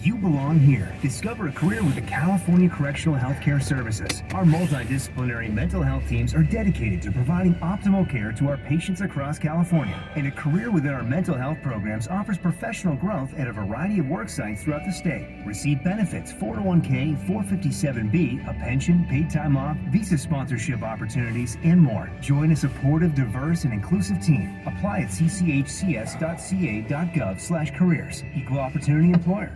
You belong here. Discover a career with the California Correctional Healthcare Services. Our multidisciplinary mental health teams are dedicated to providing optimal care to our patients across California. And a career within our mental health programs offers professional growth at a variety of work sites throughout the state. Receive benefits, 401k, 457B, a pension, paid time off, visa sponsorship opportunities, and more. Join a supportive, diverse, and inclusive team. Apply at cchcs.ca.gov/careers. Equal opportunity employer.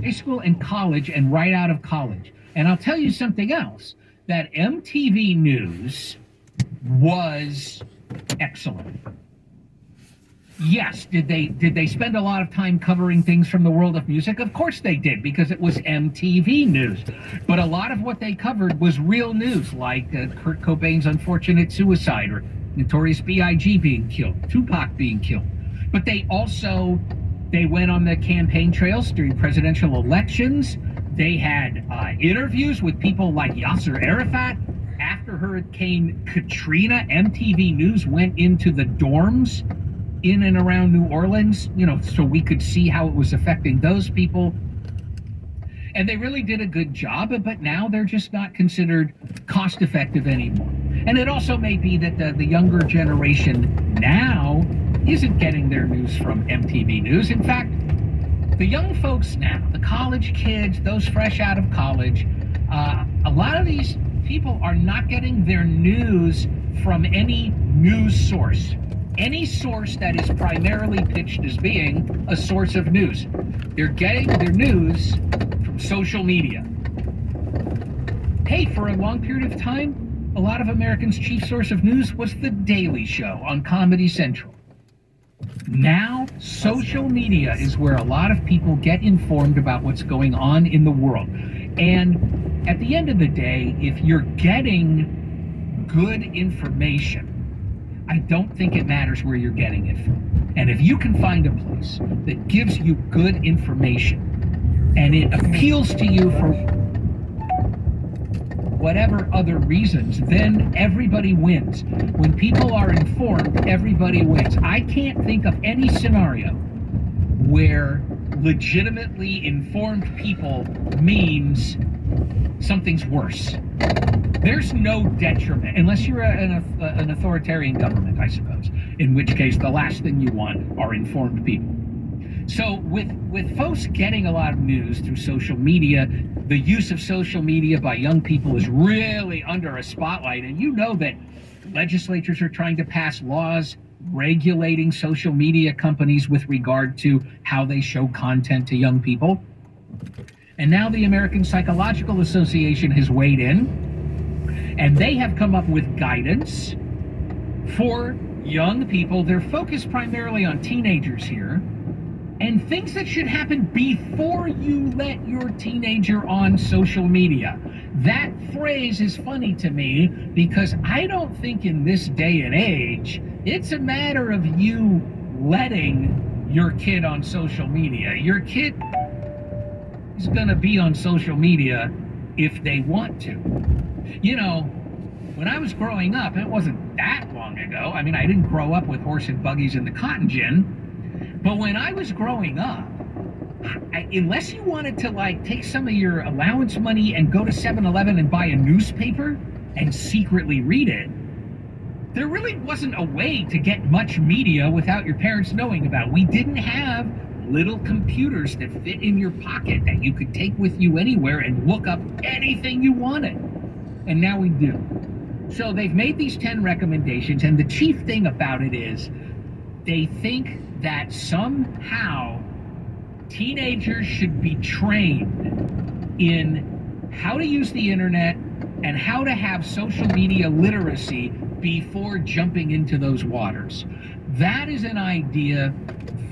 High school and college and right out of college. And I'll tell you something else, that MTV News was excellent. Yes, did they spend a lot of time covering things from the world of music? Of course they did, because it was MTV News. But a lot of what they covered was real news, like Kurt Cobain's unfortunate suicide, or Notorious B.I.G. being killed, Tupac being killed. But they went on the campaign trails during presidential elections. They had interviews with people like Yasser Arafat. After Hurricane Katrina, MTV News went into the dorms in and around New Orleans, so we could see how it was affecting those people. And they really did a good job, but now they're just not considered cost effective anymore. And it also may be that the younger generation now isn't getting their news from MTV News. In fact, the young folks now, the college kids, those fresh out of college, a lot of these people are not getting their news from any news source. Any source that is primarily pitched as being a source of news. They're getting their news from social media. Hey, for a long period of time, a lot of Americans' chief source of news was The Daily Show on Comedy Central. Now, social media is where a lot of people get informed about what's going on in the world. And at the end of the day, if you're getting good information, I don't think it matters where you're getting it from. And if you can find a place that gives you good information and it appeals to you for whatever other reasons, then everybody wins. When people are informed, everybody wins. I can't think of any scenario where legitimately informed people means something's worse. There's no detriment, unless you're an authoritarian government, I suppose, in which case the last thing you want are informed people. So with folks getting a lot of news through social media, the use of social media by young people is really under a spotlight. And you know that legislatures are trying to pass laws regulating social media companies with regard to how they show content to young people. And now the American Psychological Association has weighed in, and they have come up with guidance for young people. They're focused primarily on teenagers here, and things that should happen before you let your teenager on social media. That phrase is funny to me because I don't think in this day and age, it's a matter of you letting your kid on social media. Your kid is gonna be on social media if they want to. When I was growing up, it wasn't that long ago. I mean, I didn't grow up with horse and buggies and the cotton gin. But when I was growing up, unless you wanted to take some of your allowance money and go to 7-Eleven and buy a newspaper and secretly read it, there really wasn't a way to get much media without your parents knowing about. We didn't have little computers that fit in your pocket that you could take with you anywhere and look up anything you wanted. And now we do. So they've made these 10 recommendations, and the chief thing about it is they think that somehow teenagers should be trained in how to use the internet and how to have social media literacy before jumping into those waters. That is an idea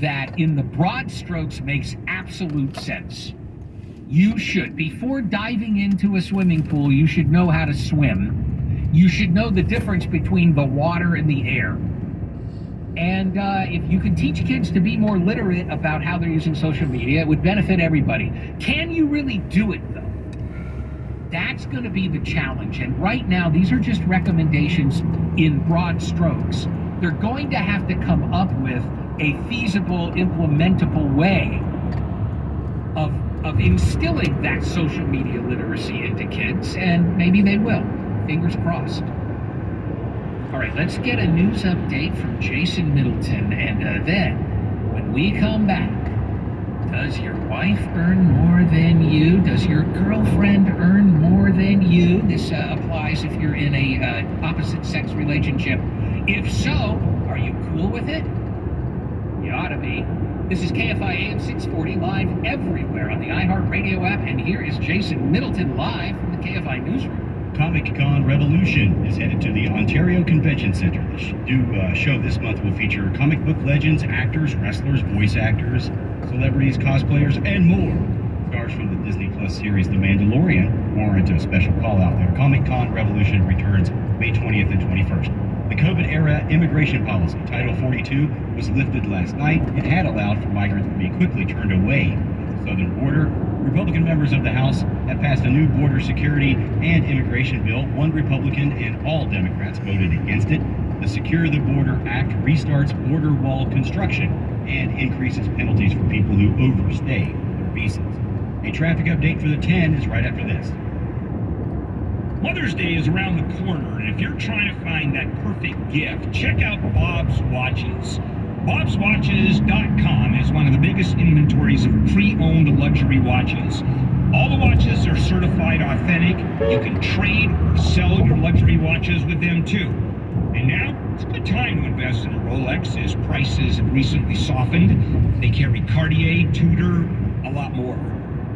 that in the broad strokes makes absolute sense. You should, before diving into a swimming pool, you should know how to swim. You should know the difference between the water and the air. And if you can teach kids to be more literate about how they're using social media, it would benefit everybody. Can you really do it, though? That's going to be the challenge. And right now, these are just recommendations in broad strokes. they're going to have to come up with a feasible, implementable way of instilling that social media literacy into kids, and maybe they will. Fingers crossed. All right, let's get a news update from Jason Middleton, and then when we come back, does your wife earn more than you? Does your girlfriend earn more than you? This applies if you're in a opposite sex relationship. If so, are you cool with it? You ought to be. This is KFI AM 640 live everywhere on the iHeartRadio app, and here is Jason Middleton live from the KFI newsroom. Comic-Con Revolution is headed to the Ontario Convention Center. The new show this month will feature comic book legends, actors, wrestlers, voice actors, celebrities, cosplayers, and more. Stars from the Disney Plus series The Mandalorian warrant a special call-out there. Comic-Con Revolution returns May 20th and 21st. The COVID-era immigration policy, Title 42, was lifted last night. It had allowed for migrants to be quickly turned away at the southern border. Republican members of the House have passed a new border security and immigration bill. One Republican and all Democrats voted against it. The Secure the Border Act restarts border wall construction and increases penalties for people who overstay their visas. A traffic update for the 10 is right after this. Mother's Day is around the corner, and if you're trying to find that perfect gift, check out Bob's Watches. Bob'sWatches.com is one of the biggest inventories of pre-owned luxury watches. All the watches are certified authentic. You can trade or sell your luxury watches with them too. And now, it's a good time to invest in a Rolex as prices have recently softened. They carry Cartier, Tudor, a lot more.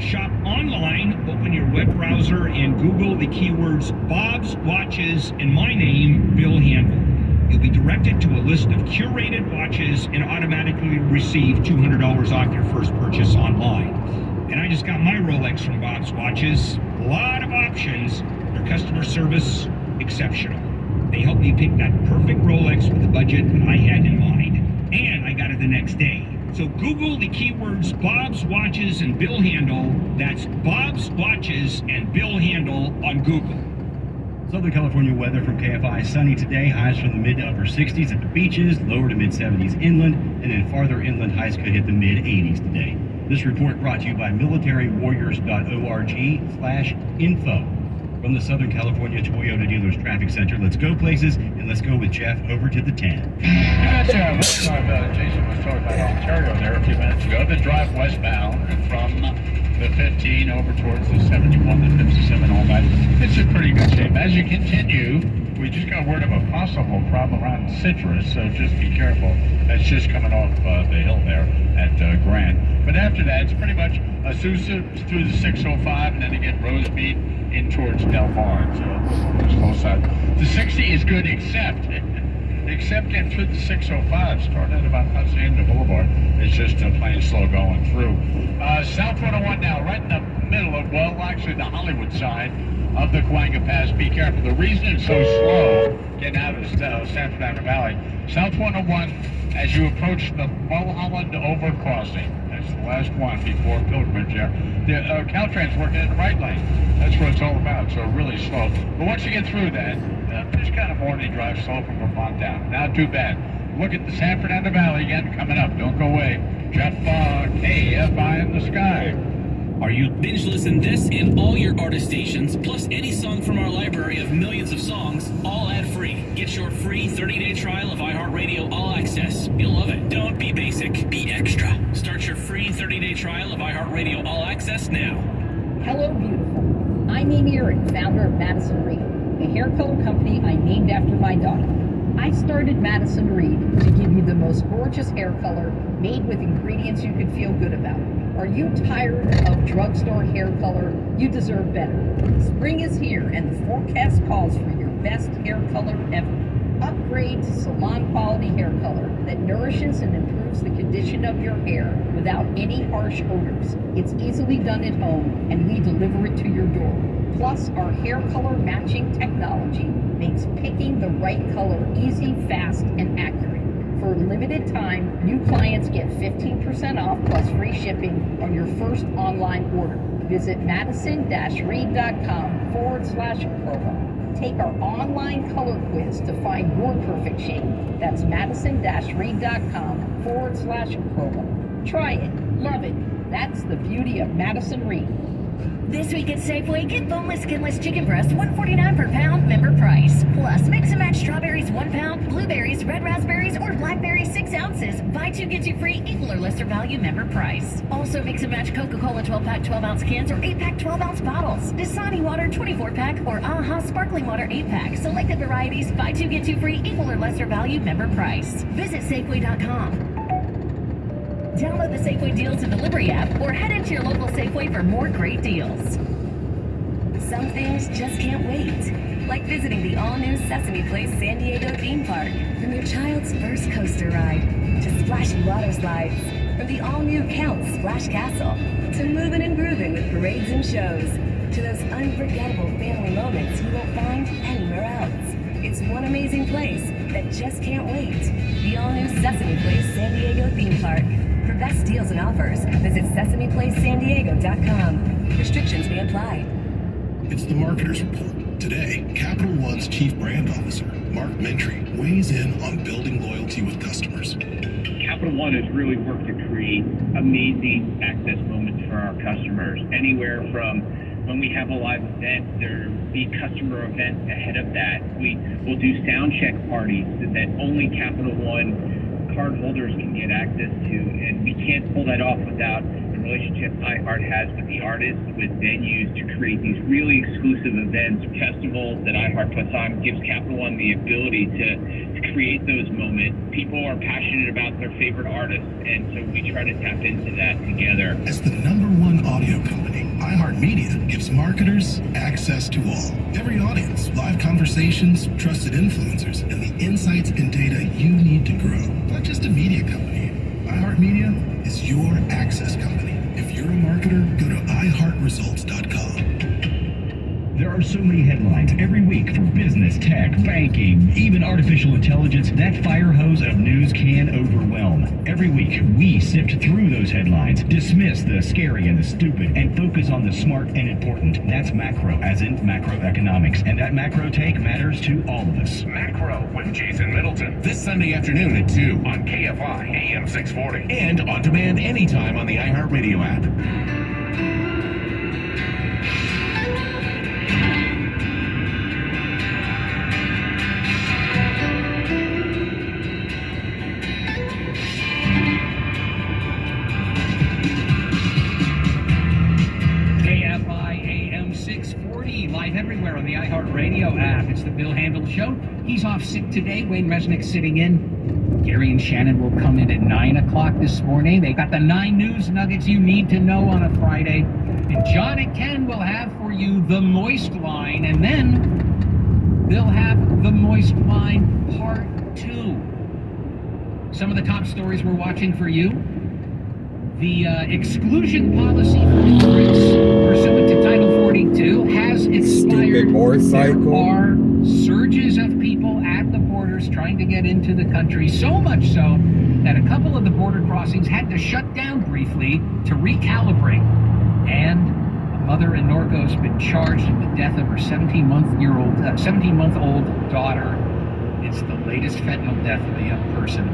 Shop online, open your web browser, and Google the keywords Bob's Watches and my name, Bill Handel. You'll be directed to a list of curated watches and automatically receive $200 off your first purchase online. And I just got my Rolex from Bob's Watches. A lot of options. Their customer service, exceptional. They helped me pick that perfect Rolex with the budget that I had in mind. And I got it the next day. So Google the keywords Bob's Watches and Bill Handel. That's Bob's Watches and Bill Handel on Google. Southern California weather from KFI. Sunny today, highs from the mid to upper 60s at the beaches, lower to mid 70s inland, and then farther inland highs could hit the mid 80s today. This report brought to you by militarywarriors.org/info. From the Southern California Toyota Dealers Traffic Center, let's go places, and let's go with Jeff over to the 10. Let's talk about, Jason was talking about Ontario there a few minutes ago. The drive westbound from the 15 over towards the 71, the 57, all that. It's in pretty good shape. As you continue, we just got word of a possible problem around Citrus, so just be careful. That's just coming off the hill there at Grant. But after that, it's pretty much Azusa through the 605, and then again Rosemead in towards Del Mar. So it's close side. The 60 is good, except getting through the 605, starting at about Hacienda Boulevard. It's just plain slow going through. South 101 now, right in the middle of, well, actually the Hollywood side of the Cahuenga Pass. Be careful. The reason it's so slow getting out of San Fernando Valley, South 101, as you approach the Mulholland overcrossing, that's the last one before Pilgrimage there, the Caltrans working in the right lane. That's what it's all about, so really slow. But once you get through that, just kind of morning drive slow from Vermont down. Not too bad. Look at the San Fernando Valley again coming up. Don't go away. Jeff KFI in the sky. Are you binge listen this and all your artist stations, plus any song from our library of millions of songs, all ad-free. Get your free 30-day trial of iHeartRadio All Access. You'll love it. Don't be basic, be extra. Start your free 30-day trial of iHeartRadio All Access now. Hello, beautiful. I'm Amy Erin, founder of Madison Reed, a hair color company I named after my daughter. I started Madison Reed to give you the most gorgeous hair color made with ingredients you can feel good about. Are you tired of drugstore hair color? You deserve better. Spring is here and the forecast calls for your best hair color ever. Upgrade to salon quality hair color that nourishes and improves the condition of your hair without any harsh odors. It's easily done at home and we deliver it to your door. Plus, our hair color matching technology makes picking the right color easy, fast, and accurate. For a limited time, new clients get 15% off plus free shipping on your first online order. Visit madison-reed.com/promo. Take our online color quiz to find your perfect shade. That's madison-reed.com/promo. Try it. Love it. That's the beauty of Madison Reed. This week at Safeway, get boneless, skinless chicken breast, $1.49 per pound, member price. Plus, mix and match strawberries, 1 pound, blueberries, red raspberries, or blackberries, 6 ounces. Buy 2, get 2 free, equal or lesser value, member price. Also, mix and match Coca-Cola 12-pack, 12-ounce cans, or 8-pack, 12-ounce bottles. Dasani water, 24-pack, or AHA sparkling water, 8-pack. Selected varieties, buy 2, get 2 free, equal or lesser value, member price. Visit Safeway.com. Download the Safeway Deals and Delivery app or head into your local Safeway for more great deals. Some things just can't wait. Like visiting the all-new Sesame Place San Diego theme park. From your child's first coaster ride to splashy water slides. From the all-new Count Splash Castle to moving and grooving with parades and shows. To those unforgettable family moments you won't find anywhere else. It's one amazing place that just can't wait. The all-new Sesame Place San Diego theme park. For best deals and offers, visit SesamePlaceSanDiego.com. Restrictions may apply. It's the Marketers Report. Today, Capital One's Chief Brand Officer, Mark Mentry, weighs in on building loyalty with customers. Capital One has really worked to create amazing access moments for our customers. Anywhere from when we have a live event, there'll be customer events ahead of that. We will do sound check parties that only Capital One card holders can get access to, and we can't pull that off without the relationship iHeart has with the artists, with venues to create these really exclusive events, festivals that iHeart puts on, gives Capital One the ability to create those moments. People are passionate about their favorite artists, and so we try to tap into that together. As the #1 audio company, iHeartMedia gives marketers access to all. Every audience, live conversations, trusted influencers, and the insights and data you need to grow. Not just a media company. iHeartMedia is your access company. If you're a marketer, go to iHeartResults.com. There are so many headlines every week for business, tech, banking, even artificial intelligence. That fire hose of news can overwhelm. Every week, we sift through those headlines, dismiss the scary and the stupid, and focus on the smart and important. That's macro, as in macroeconomics. And that macro take matters to all of us. Macro with Jason Middleton. This Sunday afternoon at 2 on KFI AM 640. And on demand anytime on the iHeartRadio app. Live everywhere on the iHeartRadio app. It's the Bill Handel Show. He's off sick today. Wayne Resnick's sitting in. Gary and Shannon will come in at 9 o'clock this morning. They got the 9 news nuggets you need to know on a Friday. And John and Ken will have for you the Moist Line. And then they'll have the Moist Line Part 2. Some of the top stories we're watching for you. The exclusion policy for immigrants pursuant to Title 42 has expired. There are surges of people at the borders trying to get into the country, so much so that a couple of the border crossings had to shut down briefly to recalibrate. And a mother in Norco has been charged in the death of her 17-month-old daughter. It's the latest fentanyl death of a young person.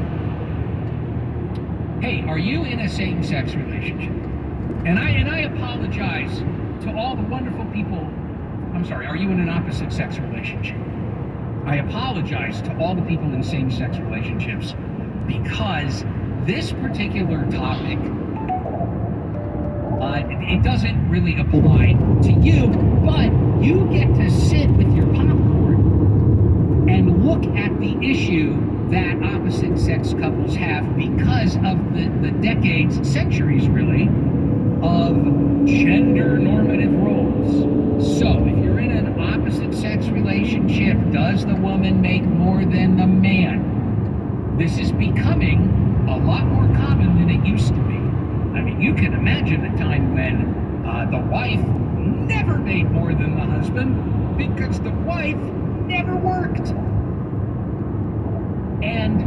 Hey, are you in a same-sex relationship? And I apologize to all the wonderful people. I'm sorry, are you in an opposite-sex relationship? I apologize to all the people in same-sex relationships because this particular topic, it doesn't really apply to you, but you get to sit with your popcorn and look at the issue that opposite-sex couples have because of the decades, centuries really, of gender-normative roles. So, if you're in an opposite-sex relationship, does the woman make more than the man? This is becoming a lot more common than it used to be. I mean, you can imagine a time when the wife never made more than the husband because the wife never worked. And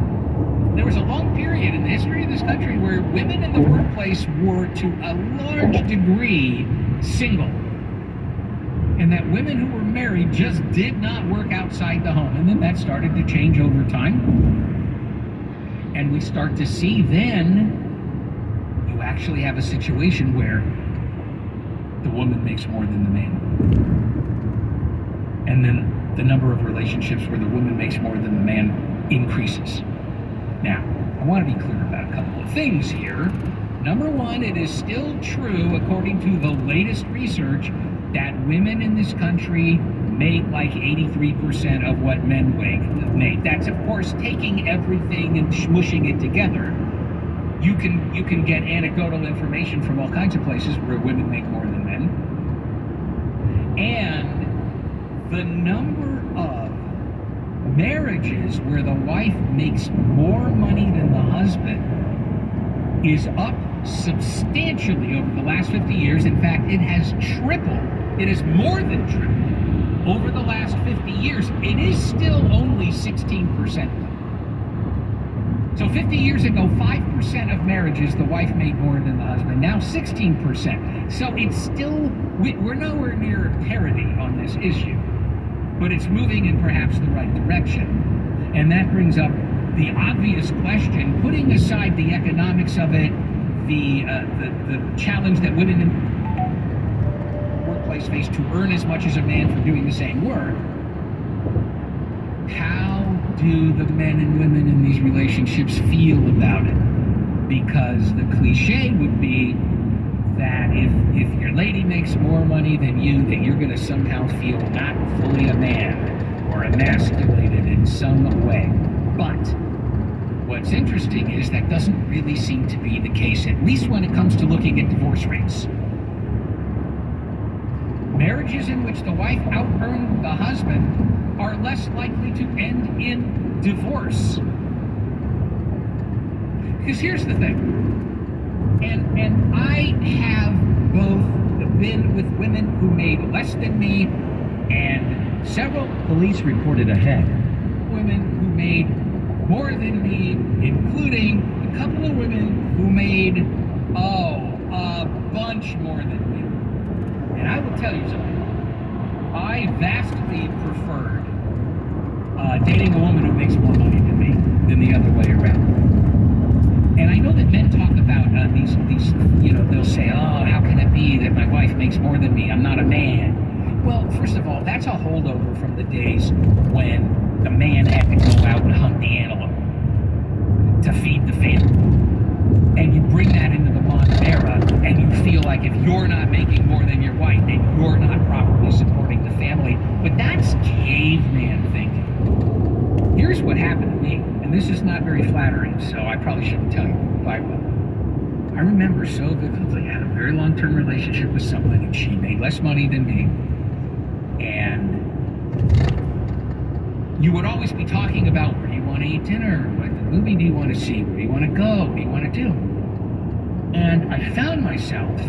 there was a long period in the history of this country where women in the workplace were, to a large degree, single. and that women who were married just did not work outside the home. And then that started to change over time. And we start to see then you actually have a situation where the woman makes more than the man. And then the number of relationships where the woman makes more than the man increases. Now, I want to be clear about a couple of things here. Number one, it is still true, according to the latest research, that women in this country make like 83% of what men make. That's, of course, taking everything and smushing it together. You can get anecdotal information from all kinds of places where women make more than men. And the number of marriages where the wife makes more money than the husband is up substantially over the last 50 years. In fact, it has tripled. It is more than tripled over the last 50 years. It is still only 16%. So 50 years ago, 5% of marriages, the wife made more than the husband. Now 16%. So it's still, we're nowhere near parity on this issue. But it's moving in perhaps the right direction. And that brings up the obvious question, putting aside the economics of it, the challenge that women in the workplace face to earn as much as a man for doing the same work. How do the men and women in these relationships feel about it? Because the cliche would be that if your lady makes more money than you, that you're going to somehow feel not fully a man or emasculated in some way. But what's interesting is that doesn't really seem to be the case, at least when it comes to looking at divorce rates. Marriages in which the wife out-earned the husband are less likely to end in divorce. Because here's the thing, and I have both been with women who made less than me and several police reported ahead. women who made more than me, including a couple of women who made, a bunch more than me. And I will tell you something. I vastly preferred dating a woman who makes more money than me than the other way around. And I know that men talk about these, they'll say, oh, how can it be that my wife makes more than me? I'm not a man. Well, first of all, that's a holdover from the days when the man had to go out and hunt the antelope to feed the family. And you bring that into the modern era, and you feel like if you're not making more than your wife, then you're not properly supporting the family. But that's caveman thinking. Here's what happened to me, and this is not very flattering, so I probably shouldn't tell you if I will. I remember so vividly, I had a very long-term relationship with someone, and she made less money than me. And you would always be talking about, where do you want to eat dinner? What movie do you want to see? Where do you want to go? What do you want to do? And I found myself,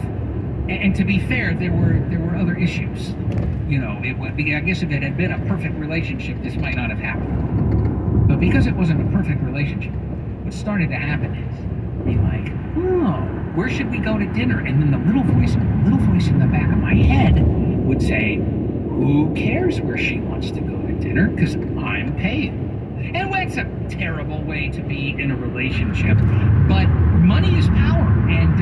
and to be fair, there were other issues. I guess if it had been a perfect relationship, this might not have happened. But because it wasn't a perfect relationship, what started to happen is, be like, oh, where should we go to dinner? And then the little voice in the back of my head would say, who cares where she wants to go to dinner? Because I'm paying. And that's a terrible way to be in a relationship. But money is power. And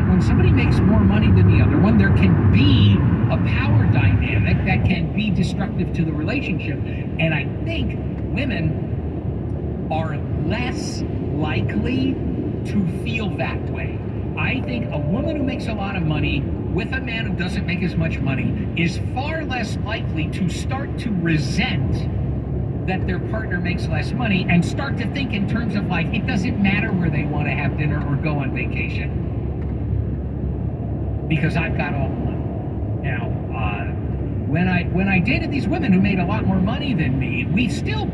when somebody makes more money than the other one, there can be a power dynamic that can be destructive to the relationship. And I think women are less likely to feel that way. I think a woman who makes a lot of money with a man who doesn't make as much money is far less likely to start to resent that their partner makes less money and start to think in terms of like, it doesn't matter where they want to have dinner or go on vacation because I've got all the money. Now, when I dated these women who made a lot more money than me, we still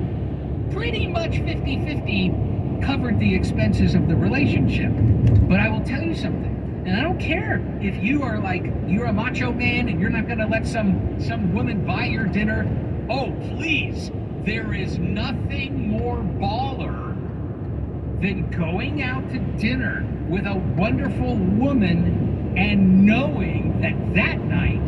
pretty much 50-50 covered the expenses of the relationship. But I will tell you something, and I don't care if you are you're a macho man and you're not going to let some woman buy your dinner. Oh, please. There is nothing more baller than going out to dinner with a wonderful woman and knowing that that night